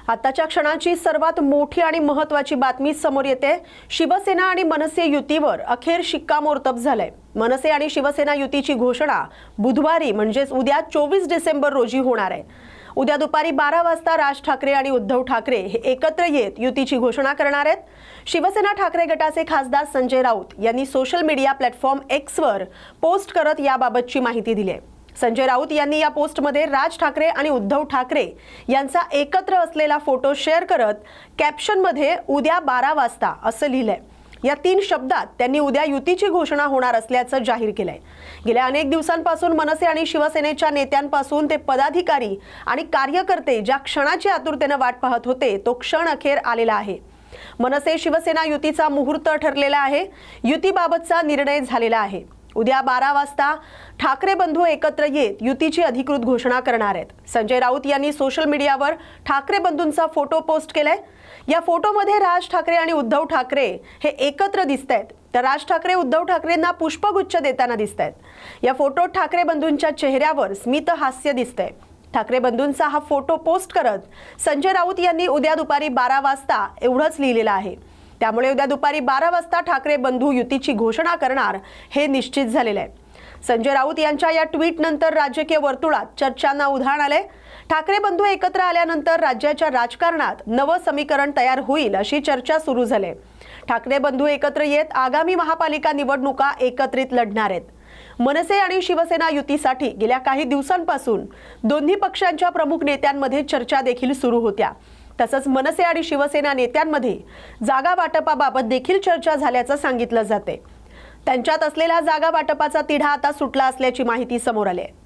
आताच्या क्षणाची सर्वात मोठी आणि महत्त्वाची बातमी समोर येते। शिवसेना आणि मनसे युतीवर अखेर शिक्कामोर्तब झालंय। मनसे आणि शिवसेना युतीची घोषणा बुधवारी म्हणजेच उद्या 24 डिसेंबर रोजी होणार आहे। उद्या दुपारी 12 वाजता राज ठाकरे आणि उद्धव ठाकरे हे एकत्र येत युतीची घोषणा करणार आहेत। शिवसेना ठाकरे गटाचे खासदार संजय राऊत यांनी सोशल मीडिया प्लॅटफॉर्म X वर पोस्ट करत याबाबतची माहिती दिली आहे। संजय राऊत यांनी या पोस्टमध्ये राज ठाकरे आणि उद्धव ठाकरे यांचा एकत्र असलेला फोटो शेअर करत कॅप्शनमध्ये उद्या 12 वाजता असं लिहिलंय। या 3 शब्दात त्यांनी उद्या युतीची घोषणा होणार असल्याचं जाहीर केलंय। गेल्या अनेक दिवसांपासून मनसे आणि शिवसेनेच्या नेत्यांपासून ते पदाधिकारी आणि कार्यकर्ते ज्या क्षणाची आतुरतेने वाट पाहत होते तो क्षण अखेर आलेला आहे। मनसे शिवसेना युतीचा मुहूर्त ठरलेला आहे। युतीबाबतचा निर्णय झालेला आहे। उद्या 12 वाजता ठाकरे बंधू एकत्र येत युतीची अधिकृत घोषणा करणार आहेत। संजय राऊत यांनी सोशल मीडियावर ठाकरे बंधूंचा फोटो पोस्ट केलाय। या फोटोमध्ये राज ठाकरे आणि उद्धव ठाकरे हे एकत्र दिसतायत, तर राज ठाकरे उद्धव ठाकरेंना पुष्पगुच्छ देताना दिसतायत। या फोटोत ठाकरे बंधूंच्या चेहऱ्यावर स्मित हास्य दिसतंय। ठाकरे बंधूंचा हा फोटो पोस्ट करत संजय राऊत यांनी उद्या दुपारी 12 वाजता एवढंच लिहिलेलं आहे। त्यामुळे उद्या दुपारी 12 वाजता ठाकरे बंधू युतीची घोषणा करणार हे निश्चित झालेलं आहे। संजय राऊत यांच्या या ट्विट नंतर राजकीय वर्तुळात चर्चांना उधाण आले। ठाकरे बंधू एकत्र आल्यानंतर राज्याच्या राजकारणात नवं समीकरण तयार होईल अशी चर्चा सुरू झाली। ठाकरे बंधू एकत्र येत आगामी महापालिका निवडणुका एकत्रित लढणार आहेत। मनसे आणि शिवसेना युतीसाठी गेल्या काही दिवसांपासून दोन्ही पक्षांच्या प्रमुख नेत्यांमध्ये चर्चा देखील सुरू होत्या। तसंच मनसे आणि शिवसेना नेत्यांमध्ये जागा वाटपाबाबत देखील चर्चा झाल्याचं सांगितलं जाते। त्यांच्यात असलेला जागा वाटपाचा तिढा आता सुटला असल्याची माहिती समोर आली आहे।